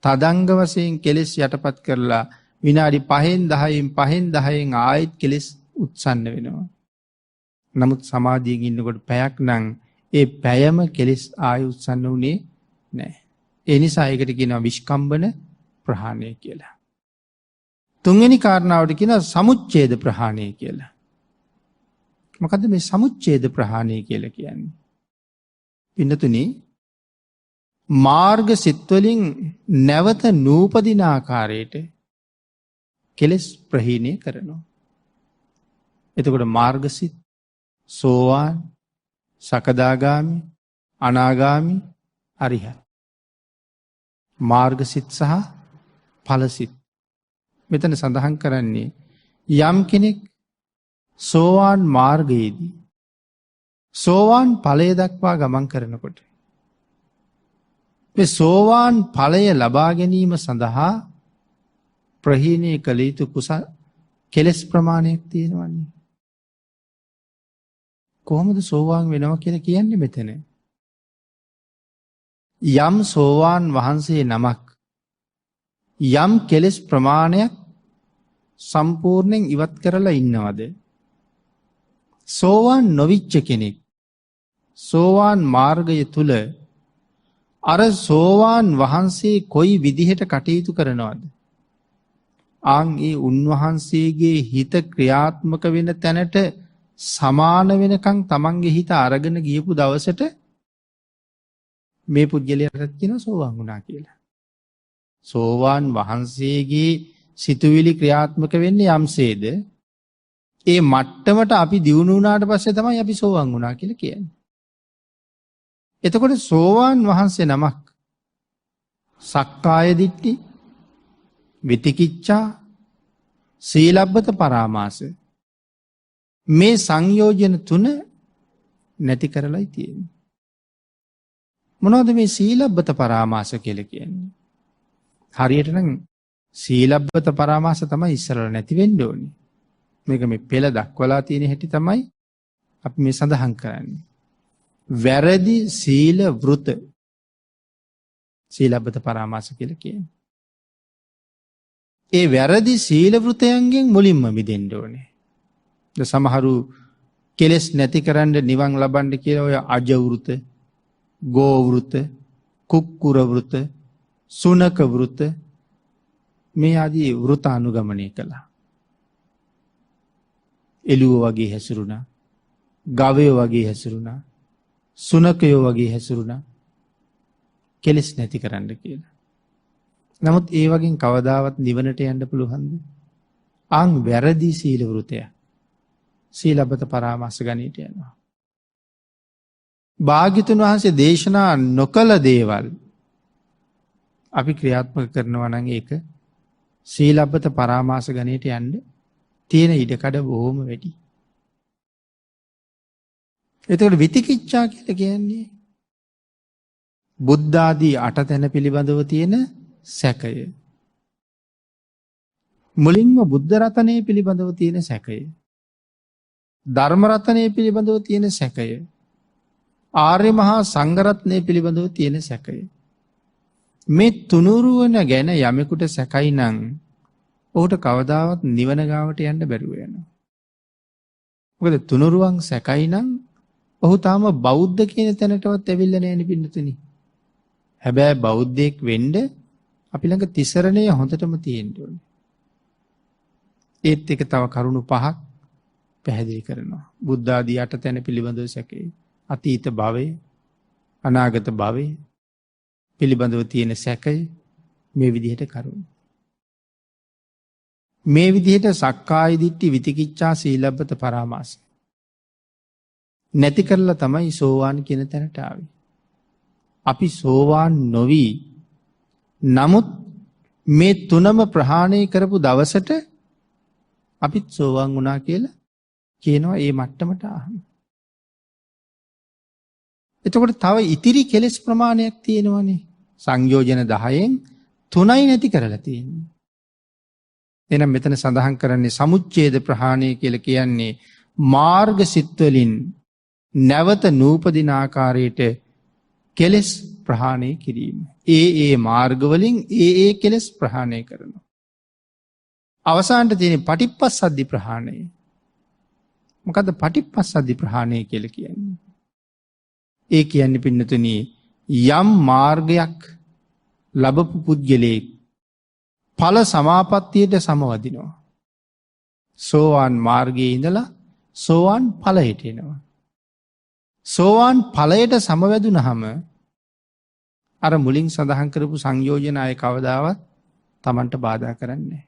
තදංග වශයෙන් කෙලෙස් යටපත් කරලා විනාඩි 5-10න් ආයෙත් කෙලෙස් උත්සන්න වෙනවා. නමුත් සමාධියෙන් ඉන්නකොට පැයක් නම් ඒ පැයම කෙලෙස් ආයෙ උත්සන්න වුණේ නැහැ. ඒ නිසා ඒකට කියනවා විස්කම්බන ප්‍රහාණය කියලා. තුන්වෙනි කාරණාවට කියනවා සමුච්ඡේද ප්‍රහාණය කියලා. මොකද්ද මේ සමුච්ඡේද ප්‍රහාණය කියලා කියන්නේ? පින්නතුනි මාර්ග සිත්වලින් නැවත නූපදින ආකාරයට කෙලෙස් ප්‍රහීණය කරනවා. එතකොට මාර්ගසිත සෝවාන් සකදාගාමි අනාගාමි අරිහත් මාර්ගසිත සහ ඵලසිත. මෙතන සඳහන් කරන්නේ යම් කෙනෙක් සෝවාන් මාර්ගයේදී සෝවාන් ඵලය දක්වා ගමන් කරනකොට මේ සෝවාන් ඵලය ලබා ගැනීම සඳහා ප්‍රහීණය කළ යුතු කුසල කෙලෙස් ප්‍රමාණයක් තියෙනවනේ. කොහොමද සෝවාන් වෙනවා කියලා කියන්නේ මෙතන? යම් සෝවාන් වහන්සේ නමක් යම් කෙලෙස් ප්‍රමාණයක් සම්පූර්ණයෙන් ඉවත් කරලා ඉන්නවද? සෝවාන් නොවිච්ච කෙනෙක් සෝවාන් මාර්ගය තුල අර සෝවාන් වහන්සේ කොයි විදිහට කටයුතු කරනවද? ආන් ඒ උන්වහන්සේගේ හිත ක්‍රියාත්මක වෙන තැනට සමාන වෙනකන් තමන්ගේ හිත අරගෙන ගියපු දවසට මේ පුජ්‍යලයට කියනවා සෝවාන් වුණා කියලා. සෝවාන් වහන්සේගේ සිතුවිලි ක්‍රියාත්මක වෙන්නේ යම්සේද ඒ මට්ටමට අපි දියුණු වුණාට පස්සේ තමයි අපි සෝවාන් වුණා කියලා කියන්නේ. එතකොට සෝවාන් වහන්සේ නමක් සක්කාය දිට්ඨි විතිකිච්ඡා සීලබ්බත පරාමාස මේ සංයෝජන තුන නැති කරලායි තියෙන්නේ. මොනවද මේ සීලබ්බත පරාමාස කියලා කියන්නේ? හරියට නම් සීලබ්බත පරාමාස තමයි ඉස්සරල නැති වෙන්න ඕනේ. මේක මේ පෙළ දක්වලා තියෙන හැටි තමයි අපි මේ සඳහන් කරන්නේ. වැරදි සීල වෘත සීලබ්බත පරාමාස කියලා කියන්නේ. ඒ වැරදි සීල වෘතයන්ගෙන් මුලින්ම මිදෙන්න ඕනේ. සමහරු කෙලෙස් නැති කරන්න නිවන් ලබන්න කියලා ඔය අජ වෘත, ගෝ වෘත, කුක්කුර වෘත, සුනක වෘත මේ ආදී වෘත අනුගමනය කළා. එළුව වගේ හැසිරුණා, ගවයෝ වගේ හැසිරුණා, සුනකයෝ වගේ හැසිරුණා කෙලෙස් නැති කරන්න කියලා. නමුත් ඒ වගේ කවදාවත් නිවනට යන්න පුළුවන්ද? ආන් වැරදි සීල වෘතය සීලබ්බත පරාමාස ගණයට යනවා. භාග්‍යතුන් වහන්සේ දේශනා නොකළ දේවල් අපි ක්‍රියාත්මක කරනවා නම් ඒක සීලබ්බත පරාමාස ගණයට යන්න තියෙන ඉඩකඩ බොහොම වැඩි. එතකොට විතිකිච්ඡා කියලා කියන්නේ බුද්ධ ආදී 8 තැන පිළිබඳව තියෙන සැකය. මුලින්ම බුද්ධ රතනය පිළිබඳව තියෙන සැකය. ධර්ම රතනය පිළිබඳව තියෙන සැකය. ආර්ය මහා සංඝරත්නය පිළිබඳව තියෙන සැකය. මේ තුනුරුවන ගැන යමෙකුට සැකයි නම් ඔහුට කවදාවත් නිවන ගාවට යන්න බැරුව යනවා. මොකද තුනුරුවන් සැකයි නම් ඔහු තාම බෞද්ධ කියන තැනටවත් ඇවිල්ලා නැහැ නේ පින්නතුනි. හැබැයි බෞද්ධයෙක් වෙන්න අපි ළඟ තිසරණය හොඳටම තියෙන්න ඕනේ. ඒත් එක තව කරුණු 5ක් පැහැදිලි කරනවා. බුද්ධ ආදී 8 තැන පිළිබඳව සැකේ. අතීත භවය, අනාගත භවය පිළිබඳව තියෙන සැකය මේ විදිහට කරුණු. මේ විදිහට සක්කාය දිට්ඨි විතිකිච්ඡා සීලබ්බත පරාමාස නැති කරලා තමයි සෝවාන් කියන තැනට ආවේ. අපි සෝවාන් නොවි නමුත් මේ තුනම ප්‍රහාණය කරපු දවසට අපිත් සෝවාන් වුණා කියලා කියනවා ඒ මට්ටමට ආවම. එතකොට තව ඉතිරි කෙලෙස් ප්‍රමාණයක් තියෙනවනේ. සංයෝජන 10න් 3යි නැති කරලා තියෙන්නේ. එහෙනම් මෙතන සඳහන් කරන්නේ සමුච්ඡේද ප්‍රහාණය කියලා කියන්නේ මාර්ග සිත් වලින් නැවත නූපදින ආකාරයට කෙලෙස් ප්‍රහාණය කිරීම. ඒ මාර්ග වලින් ඒ කෙලෙස් ප්‍රහාණය කරනවා. අවසානට තියෙන පටිප්පස්සද්ධි ප්‍රහාණය. මොකද්ද පටිප්පස්සද්ධි ප්‍රහාණය කියලා කියන්නේ? ඒ කියන්නේ පින්නතුනි යම් මාර්ගයක් ලැබපු පුද්ගලයෙක් ඵල සමාපත්තියට සමවදිනවා. සෝවාන් මාර්ගයේ ඉඳලා සෝවාන් ඵලයට එනවා. සෝවාන් ඵලයට සමවැදුනහම අර මුලින් සඳහන් කරපු සංයෝජන අය කවදාවත් Tamanට බාධා කරන්නේ නැහැ.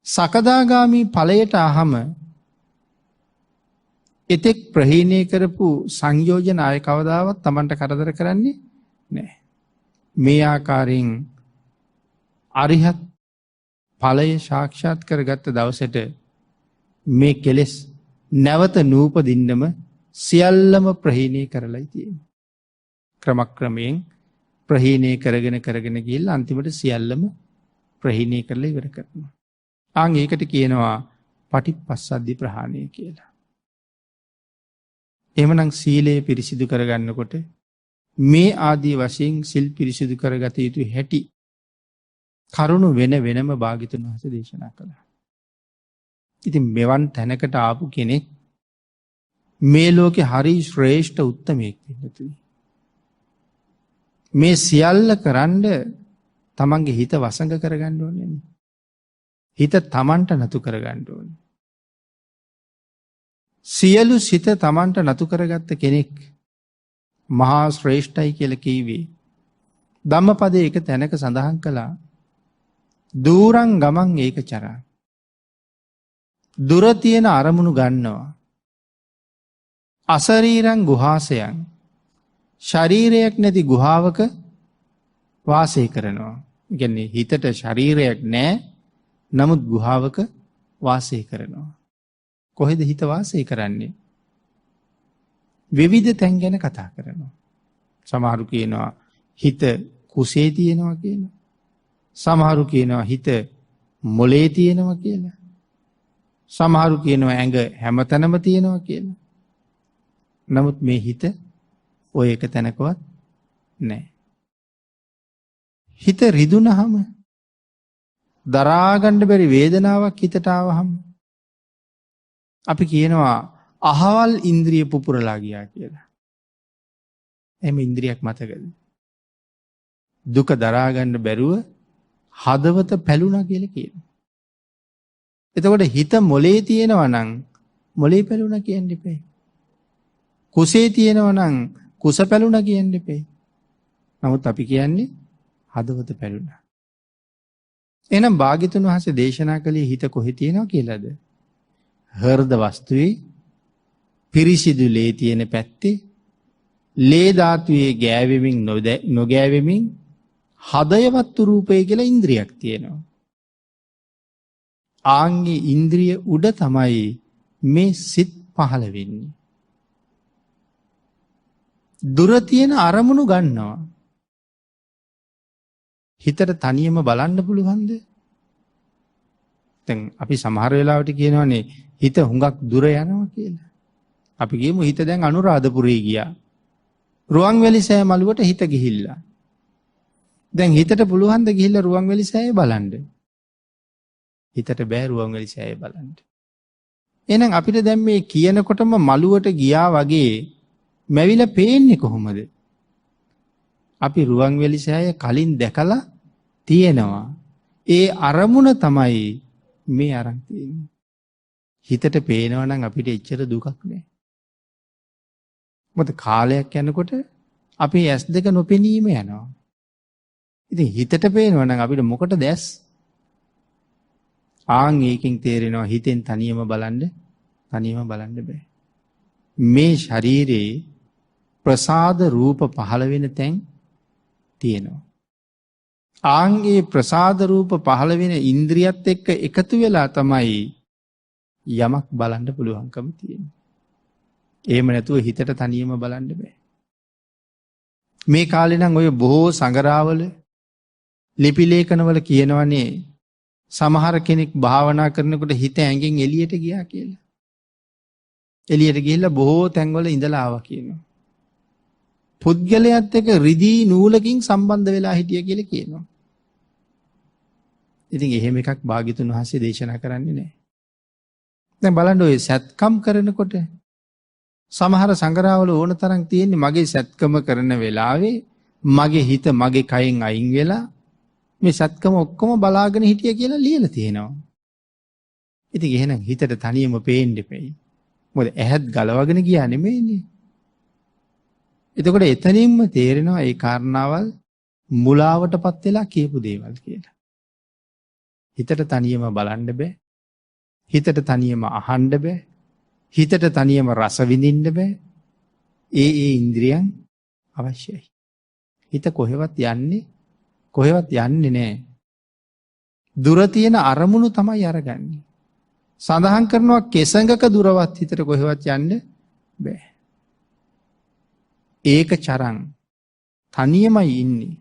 සකදාගාමි ඵලයට ආවම එතෙක් ප්‍රහීණය කරපු සංයෝජන අය කවදාවත් Tamanට කරදර කරන්නේ නැහැ. මේ ආකාරයෙන් අරිහත් ඵලය සාක්ෂාත් කරගත්ත දවසට මේ කෙලෙස් නැවත නූපදින්නම සියල්ලම ප්‍රහීණය කරලායි තියෙන්නේ. ක්‍රමක්‍රමයෙන් ප්‍රහීණය කරගෙන ගිහිල්ලා අන්තිමට සියල්ලම ප්‍රහීණය කරලා ඉවර කරනවා. ඒකට කියනවා පටිප්පස්සද්ධි ප්‍රහාණය කියලා. එහෙමනම් සීලය පිරිසිදු කරගන්නකොට මේ ආදී වශයෙන් සිල් පිරිසිදු කරගත යුතු හැටි කරුණු වෙනම භාග්‍යතුන් වහන්සේ දේශනා කළා. ඉතින් මෙවන් තැනකට ආපු කෙනෙක් මේ ලෝකේ හරි ශ්‍රේෂ්ඨ උත්තමයෙක් වෙන්නතුයි. මේ සියල්ල කරන්න තමන්ගේ හිත වසඟ කරගන්න ඕනේ නේ. හිත තමන්ට නතු කරගන්න ඕනේ. සියලු සිත තමන්ට නතු කරගත්ත කෙනෙක් මහා ශ්‍රේෂ්ඨයි කියලා කිව්වේ. ධම්මපදයේ එක තැනක සඳහන් කළා දූරං ගමං ඒකචරා. දුර තියෙන අරමුණු ගන්නවා. අසරීරං ගුහාසයන්. ශරීරයක් නැති ගුහාවක වාසය කරනවා. ඒ කියන්නේ හිතට ශරීරයක් නැහැ. නමුත් ගුහාවක වාසය කරනවා. කොහෙද හිත වාසය කරන්නේ? විවිධ තැන් ගැන කතා කරනවා. සමහරු කියනවා හිත කුසේ තියෙනවා කියලා. සමහරු කියනවා හිත මොලේ තියෙනවා කියලා. සමහරු කියනවා ඇඟ හැමතැනම තියෙනවා කියලා. නමුත් මේ හිත ඔය එක තැනකවත් නැහැ. හිත රිදුනහම දරා ගන්න බැරි වේදනාවක් හිතට ආවහම අපි කියනවා අහවල් ඉන්ද්‍රිය පුපුරලා ගියා කියලා. එහෙම ඉන්ද්‍රියක් මතකද? දුක දරා ගන්න බැරුව හදවත පැලුණා කියලා කියනවා. එතකොට හිත මොලේ තියෙනවා නම් මොලේ පැලුණා කියන්න එපේ. කුසේ තියෙනවා නම් කුස පැලුණා කියන්න එපේ. නමුත් අපි කියන්නේ හදවත පැලුණා. එහෙනම් භාග්‍යතුන් වහන්සේ දේශනා කළේ හිත කොහෙ තියෙනවා කියලාද? හෘද වස්තුවේ පිරිසිදු ලේ තියෙන පැත්තේ ලේ ධාතුවේ ගෑවෙමින් නොගෑවෙමින් හදයවත්තු රූපය කියලා ඉන්ද්‍රියක් තියෙනවා. ආන්ගේ ඉන්ද්‍රිය උඩ තමයි මේ සිත් පහළ වෙන්නේ. දුර තියෙන අරමුණු ගන්නවා. හිතට තනියම බලන්න පුළුවන්ද? දැන් අපි සමහර වෙලාවට කියනවානේ හිත හුඟක් දුර යනවා කියලා. අපි කියමු හිත දැන් අනුරාධපුරේ ගියා. රුවන්වැලි සෑය මළුවට හිත ගිහිල්ලා. දැන් හිතට පුළුවන් ද ගිහිල්ලා රුවන්වැලි සෑය බලන්න? හිතට බෑ රුවන්වැලි සෑය බලන්න. එහෙනම් අපිට දැන් මේ කියනකොටම මළුවට ගියා වගේ මැවිලා පේන්නේ කොහොමද? අපි රුවන්වැලි සෑය කලින් දැකලා තියෙනවා. ඒ අරමුණ තමයි මේ අරන් තියෙන්නේ. හිතට පේනවා නම් අපිට එච්චර දුකක් නෑ. මොකද කාලයක් යනකොට අපි S2 නොපෙනීම යනවා. ඉතින් හිතට පේනවා නම් අපිට මොකටද ඇස්? ආන් ඒකෙන් තේරෙනවා හිතෙන් තනියම බලන්න බෑ. මේ ශරීරේ ප්‍රසාද රූප පහළ වෙන තැන් තියෙනවා. ආන්ගේ ප්‍රසාද රූප පහළ වෙන ඉන්ද්‍රියත් එක්ක එකතු වෙලා තමයි යමක් බලන්න පුළුවන්කම තියෙන්නේ. එහෙම නැතුව හිතට තනියම බලන්න බෑ. මේ කාලේ නම් ඔය බොහෝ සංගරාවල ලිපි ලේඛනවල කියනවනේ සමහර කෙනෙක් භාවනා කරනකොට හිත ඇඟෙන් එළියට ගියා කියලා. එළියට ගිහිල්ලා බොහෝ තැන්වල ඉඳලා ආවා කියනවා. පුද්ගලයාත් එක්ක රිදී නූලකින් සම්බන්ධ වෙලා හිටිය කියලා කියනවා. ඉතින් එහෙම එකක් භාග්‍යතුන් වහන්සේ දේශනා කරන්නේ නැහැ. දැන් බලන්න ඔය සත්කම් කරනකොට සමහර සංගරාවල ඕන තරම් තියෙන්නේ මගේ සත්කම කරන වෙලාවේ මගේ හිත මගේ කයෙන් අයින් වෙලා මේ සත්කම ඔක්කොම බලාගෙන හිටිය කියලා ලියලා තියෙනවා. ඉතින් එහෙනම් හිතට තනියම පේන්න දෙපෙයි. මොකද ඇහත් ගලවගෙන ගියා නෙමෙයිනේ. එතකොට එතනින්ම තේරෙනවා ඒ කාරණාවල් මුලාවටපත් වෙලා කියපු දේවල් කියලා. හිතට තනියම බලන්න බෑ. හිතට තනියම අහන්න බෑ. හිතට තනියම රස විඳින්න බෑ. ඒ ඉන්ද්‍රියන් අවශ්‍යයි. හිත කොහෙවත් යන්නේ නෑ. දුර තියෙන අරමුණු තමයි අරගන්නේ. සඳහන් කරනවා කෙසඟක දුරවත් හිතට කොහෙවත් යන්න බෑ. ඒක චරං තනියමයි ඉන්නේ.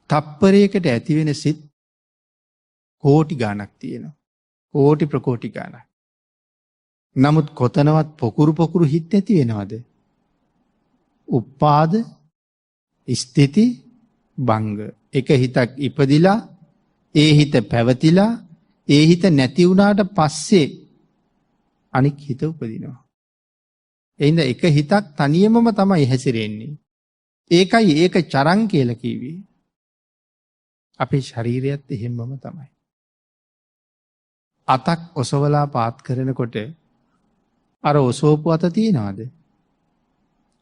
තප්පරයකට ඇති වෙන සිත් කෝටි ගාණක් තියෙනවා. කෝටි ප්‍රකෝටි ගාණක්. නමුත් කොතනවත් පොකුරු හිත් ඇති වෙනවද? උපාද ස්ථಿತಿ භංග. එක හිතක් ඉපදිලා ඒ හිත පැවතිලා ඒ හිත නැති වුණාට පස්සේ අනික් හිත උපදිනවා. එහෙනම් එක හිතක් තනියමම තමයි හැසිරෙන්නේ. ඒකයි ඒක චරං කියලා කිව්වේ. අපේ ශරීරයත් එහෙමම තමයි. අතක් ඔසවලා පාත් කරනකොට අර ඔසවපු අත තියනවාද?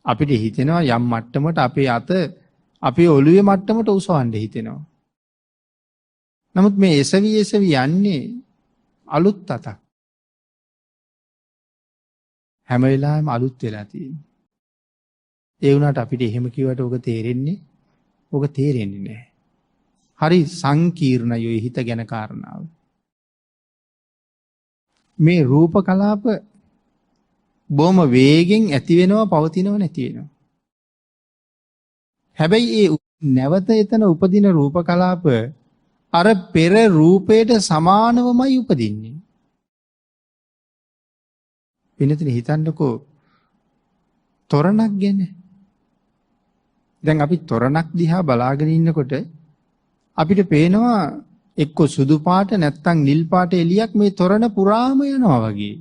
අපිට හිතෙනවා යම් මට්ටමකට අපේ අත අපේ ඔළුවේ මට්ටමට උසවන්න හිතෙනවා. නමුත් මේ එසවි යන්නේ අලුත් අතක්. හැම වෙලාවෙම අලුත් වෙලා තියෙන්නේ. ඒ වුණාට අපිට එහෙම කිව්වට ඔක තේරෙන්නේ නැහැ. හරි සංකීර්ණයි ඔය හිත ගැන කාරණාව. මේ රූප කලාප බොහොම වේගෙන් ඇති වෙනවා පවතිනව නැති වෙනවා. හැබැයි ඒ නැවත එතන උපදින රූප කලාප අර පෙර රූපයට සමානවමයි උපදින්නේ. වෙනතන හිතන්නකෝ තොරණක් ගැන. දැන් අපි තොරණක් දිහා බලාගෙන ඉන්නකොට අපිට පේනවා එක්ක සුදු පාට නැත්තම් නිල් පාට එළියක් මේ තොරණ පුරාම යනවා වගේ.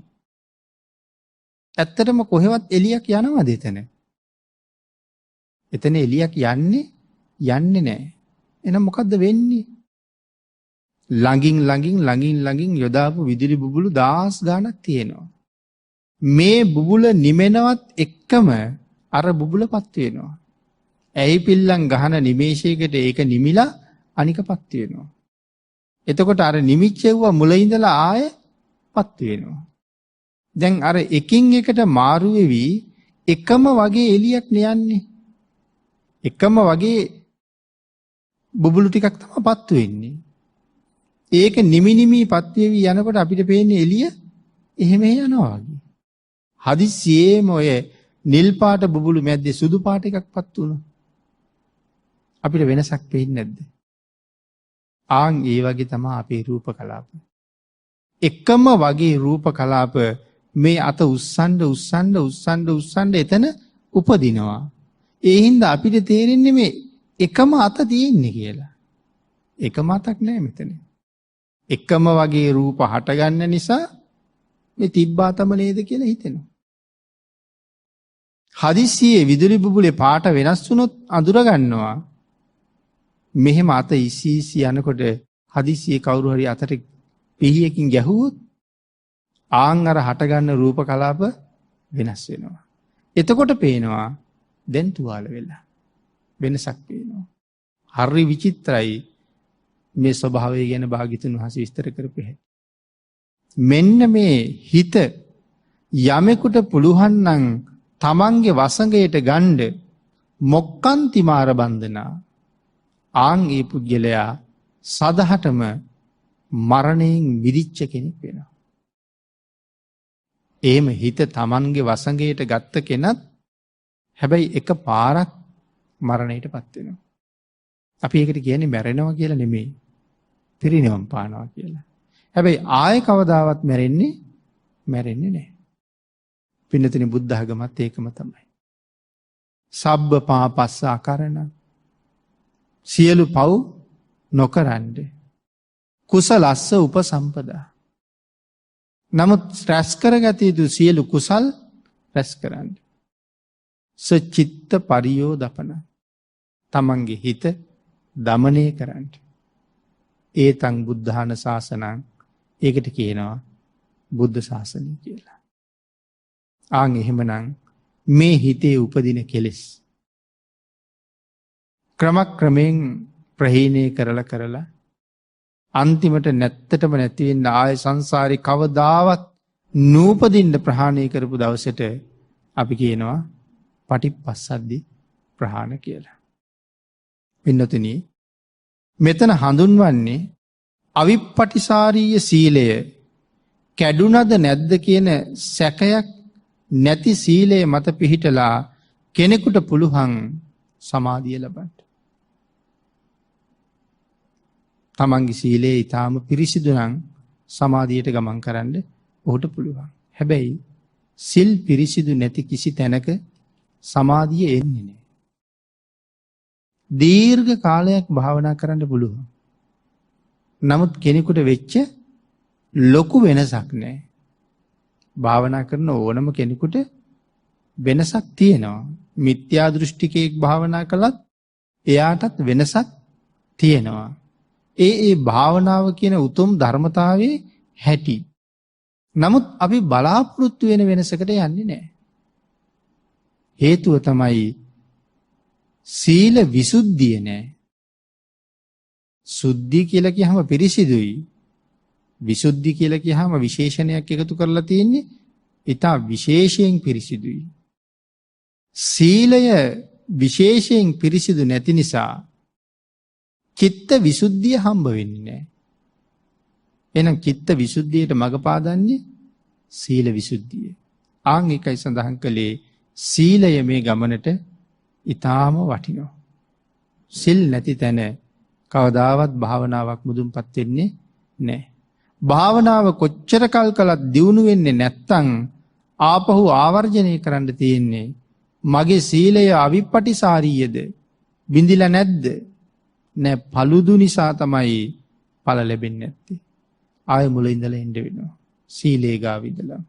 ඇත්තටම කොහෙවත් එළියක් යනවද එතන? එතන එළියක් යන්නේ නැහැ. එහෙනම් මොකද්ද වෙන්නේ? ළඟින් යොදාපු විදුලි බුබුලු 1000 ගාණක් තියෙනවා. මේ බුබුල නිමෙනවත් එක්කම අර බුබුලපත් වෙනවා. ඇයි පිල්ලම් ගහන නිමේෂයකට ඒක නිමිලා අනිකපත් වෙනවා. එතකොට අර නිමිච්චෙව්වා මුල ඉඳලා ආයෙපත් වෙනවා. දැන් අර එකින් එකට මාරු වෙවි එකම වගේ එළියක් නියන්නේ. එකම වගේ බුබුලු ටිකක් තමයිපත් වෙන්නේ. ඒක නිමිනිමී පත්වේවී යනකොට අපිට පේන්නේ එළිය එහෙම යනවා වගේ. හදිස්සියේම ඔය නිල් පාට බුබුලු මැද්දේ සුදු පාට එකක් පත් වුණා. අපිට වෙනසක් පේන්නේ නැද්ද? ආන් ඒ වගේ තමයි අපේ රූප කලාප. එකම වගේ රූප කලාප මේ අත උස්සන්න එතන උපදිනවා. ඒ හින්දා අපිට තේරෙන්නේ මේ එකම අත තියෙන්නේ කියලා. එකම අතක් නෑ මෙතන. එකම වගේ රූප හටගන්න නිසා මේ තිබ්බා තම නේද කියලා හිතෙනවා. හදිස්සියේ විදුලි බුබුලේ පාට වෙනස් වුණොත් අඳුර ගන්නවා. මෙහෙම අත ඉසි යනකොට හදිස්සියේ කවුරු හරි අතට පිහියකින් ගැහුවොත් ආන් අර හටගන්න රූප කලාප වෙනස් වෙනවා. එතකොට පේනවා දැන් තුවාල වෙලා. වෙනසක් පේනවා. හරි විචිත්‍රයි මේ ස්වභාවය ගැන භාග්‍යතුන් වහන්සේ විස්තර කරපු හැටි. මෙන්න මේ හිත යමෙකුට පුළුවන් නම් තමන්ගේ වසඟයට ගන්න මොක්කන්ති මාර බන්ධනා ආන් ඒ පුද්ගලයා සදහටම මරණයෙන් විදිච්ච කෙනෙක් වෙනවා. එහෙම හිත තමන්ගේ වසඟයට ගත්ත කෙනත් හැබැයි එක පාරක් මරණයට පත් වෙනවා. අපි ඒකට කියන්නේ මැරෙනවා කියලා නෙමෙයි. පිරිනිවන් පානවා කියලා. හැබැයි ආයෙ කවදාවත් මැරෙන්නේ නැහැ. පින්නතුනි බුද්ධ ධර්මවත් ඒකම තමයි. සබ්බ පාපස්ස අකරණ සියලු පව් නොකරන්න. කුසලස්ස උපසම්පදා. නමුත් රැස් කරගත යුතු සියලු කුසල් රැස් කරන්න. සචිත්ත පරියෝදපන. තමන්ගේ හිත දමනය කරන්න. ඒතං බුද්ධාන ශාසනං ඒකට කියනවා බුද්ධ ශාසනය කියලා. ආන් එහෙමනම් මේ හිතේ උපදින කෙලෙස් ක්‍රමක්‍රමයෙන් ප්‍රහීණය කරලා අන්තිමට නැත්තටම නැතිවෙන්න ආය සංසාරේ කවදාවත් නූපදින්න ප්‍රහාණය කරපු දවසට අපි කියනවා පටිපස්සද්දි ප්‍රහාණ කියලා. පින්නතුනි මෙතන හඳුන්වන්නේ අවිප්පටිසාරීය සීලය කැඩුනද නැද්ද කියන සැකයක් නැති සීලය මත පිහිටලා කෙනෙකුට පුළුවන් සමාධිය ලබන්න. තමන්ගේ සීලය ඊටාම පිරිසිදු නම් සමාධියට ගමන් කරන්න ඔහුට පුළුවන්. හැබැයි සිල් පිරිසිදු නැති කිසි තැනක සමාධිය එන්නේ නැහැ. දීර්ඝ කාලයක් භාවනා කරන්න පුළුවන්. නමුත් කෙනෙකුට වෙච්ච ලොකු වෙනසක් නැහැ. භාවනා කරන ඕනම කෙනෙකුට වෙනසක් තියෙනවා. මිත්‍යා දෘෂ්ටිකයෙක් භාවනා කළත් එයාටත් වෙනසක් තියෙනවා. ඒ භාවනාව කියන උතුම් ධර්මතාවයේ හැටි. නමුත් අපි බලාපොරොත්තු වෙන වෙනසකට යන්නේ නැහැ. හේතුව තමයි සීල විසුද්ධිය නැහැ. සුද්ධි කියලා කියහම පිරිසිදුයි. විසුද්ධි කියලා කියහම විශේෂණයක් එකතු කරලා තියෙන්නේ ඊට විශේෂයෙන් පිරිසිදුයි. සීලය විශේෂයෙන් පිරිසිදු නැති නිසා චිත්ත විසුද්ධිය හම්බ වෙන්නේ නැහැ. එහෙනම් චිත්ත විසුද්ධියට මඟ පාදන්නේ සීල විසුද්ධිය. ආන් එකයි සඳහන් කළේ සීලය මේ ගමනට ඊටාම වටිනවා. සිල් නැති තැන කවදාවත් භාවනාවක් මුදුන්පත් වෙන්නේ නැහැ. භාවනාව කොච්චර කල් කළත් දියුණු වෙන්නේ නැත්තම් ආපහු ආවර්ජනය කරන්න තියෙන්නේ මගේ සීලය අවිප්පටිසාරීයද බිඳිලා නැද්ද? නෑ, පළුදු නිසා තමයි ඵල ලැබෙන්නේ නැත්තේ. ආයෙ මුල ඉඳලා එන්න වෙනවා. සීලේ ගාව ඉඳලා.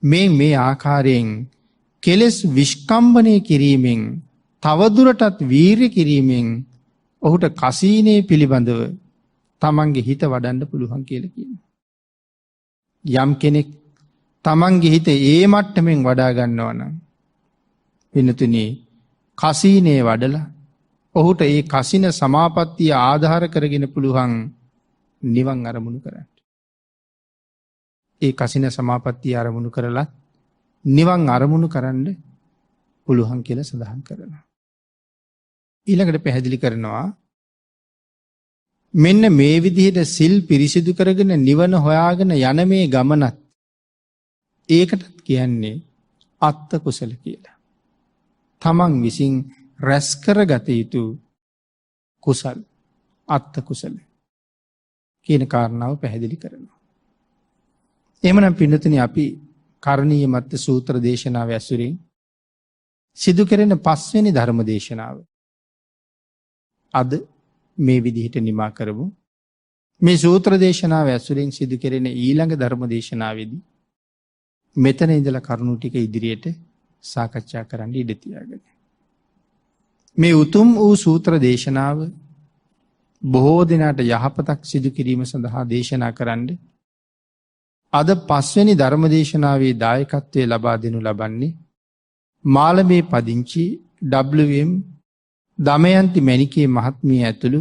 මේ ආකාරයෙන් කෙලෙස් විස්කම්බනය කිරීමෙන් තවදුරටත් වීර්ය කිරීමෙන් ඔහුට කසීනේ පිළිබඳව තමන්ගේ හිත වඩන්න පුළුවන් කියලා කියනවා. යම් කෙනෙක් තමන්ගේ හිත ඒ මට්ටමින් වඩා ගන්නවා නම් වෙනතුනේ කසීනේ වඩලා ඔහුට ඒ කසින සමාපත්තිය ආධාර කරගෙන පුළුවන් නිවන් අරමුණු කරන්න. ඒ කසින සමාපත්තිය අරමුණු කරලා නිවන් අරමුණු කරන්න පුළුවන් කියලා සඳහන් කරනවා. ඊළඟට පැහැදිලි කරනවා මෙන්න මේ විදිහට සිල් පිරිසිදු කරගෙන නිවන හොයාගෙන යන මේ ගමනත් ඒකටත් කියන්නේ අත්ත කුසල කියලා. තමන් විසින් රැස් කරගත යුතු කුසල් අත්ත කුසල කියන කාරණාව පැහැදිලි කරනවා. එහෙමනම් පින්නතුනි අපි කරණීය මත්ත සූත්‍ර දේශනාව ඇසුරින් සිදු කෙරෙන 5 වෙනි ධර්ම දේශනාව අද මේ විදිහට නිමා කරමු. මේ සූත්‍ර දේශනාව ඇසුරින් සිදු කෙරෙන ඊළඟ ධර්ම දේශනාවේදී මෙතන ඉඳලා කරුණු ටික ඉදිරියට සාකච්ඡා කරන්න ඉඩ තියාගන්න. මේ උතුම් වූ සූත්‍ර දේශනාව බොහෝ දිනකට යහපතක් සිදු කිරීම සඳහා දේශනා කරන්න අද 5 වෙනි ධර්ම දේශනාවේ දායකත්වයේ ලබා දෙනු ලබන්නේ මාළඹේ පදිංචි WM දමයන්ති මැණිකේ මහත්මිය ඇතුළු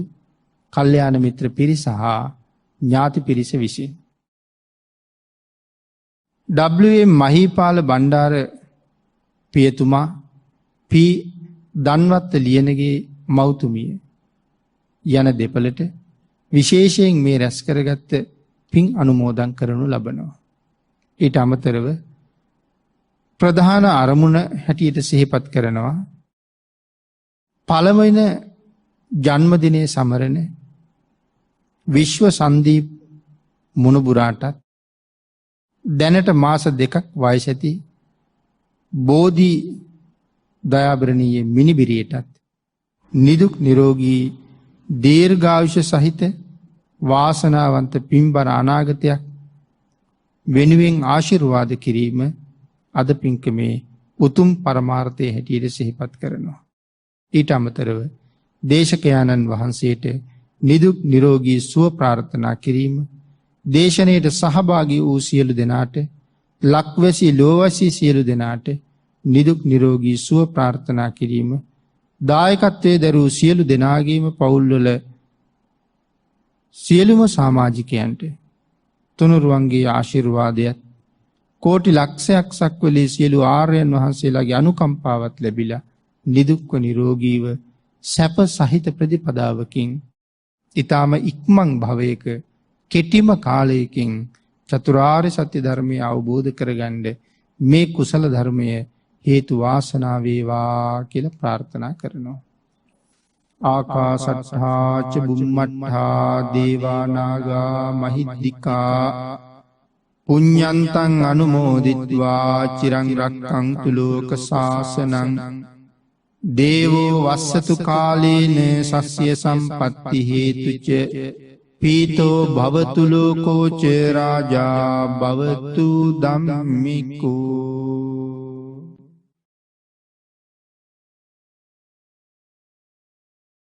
කල්යාණ මිත්‍ර පිරිස හා ඥාති පිරිස විසින්. WM මහීපාල බණ්ඩාර පියතුමා පී දන්වත්ත ලියනගේ මෞතුමිය යන දෙපළට විශේෂයෙන් මේ රැස් කරගත්ත පින් අනුමෝදන් කරනු ලබනවා. ඊට අමතරව ප්‍රධාන අරමුණ හැටියට සිහිපත් කරනවා පළවෙනි ජන්මදිනය සමරන විශ්ව සන්දීප් මුණුබුරාටත් දැනට මාස 2ක් වයස ඇති බෝධි දයාබරණීය මිනිබිරියටත් නිදුක් නිරෝගී දීර්ඝායුෂ සහිත වාසනාවන්ත පින්බර අනාගතයක් වෙනුවෙන් ආශිර්වාද කිරීම අද පින්කමේ උතුම් පරමාර්ථයේ හැටියට සිහිපත් කරනවා. ඊට අමතරව දේශකයාණන් වහන්සේට නිදුක් නිරෝගී සුව ප්‍රාර්ථනා කිරීම, දේශනයට සහභාගී වූ සියලු දෙනාට, ලක්වැසි ලෝවැසි සියලු දෙනාට නිදුක් නිරෝගී සුව ප්‍රාර්ථනා කිරීම, දායකත්වයේ දරූ සියලු දෙනාගේම පවුල්වල සියලුම සමාජිකයන්ට තුනුරුවන්ගේ ආශිර්වාදයත් කෝටි ලක්ෂයක් සක්වලේ සියලු ආර්යයන් වහන්සේලාගේ අනුකම්පාවත් ලැබිලා නිදුක්ව නිරෝගීව සැප සහිත ප්‍රතිපදාවකින් ඊටාම ඉක්මන් භවයක කෙටිම කාලයකින් චතුරාර්ය සත්‍ය ධර්මය අවබෝධ කරගන්න මේ කුසල ධර්මය හේතු වාසනා වේවා කියලා ප්‍රාර්ථනා කරනවා. ආකාසත්තා ච බුම්මත්තා දේවා නාග මහිද්దికා පුඤ්ඤන්තං අනුමෝදිත්වා චිරං රක්ඛන්තු ලෝක සාසනං දේවෝ වස්සතු කාලේන සස්්‍ය සම්පත්ති හේතුච පීතෝ භවතු ලෝකෝ ච රාජා භවතු ධම්මිකෝ.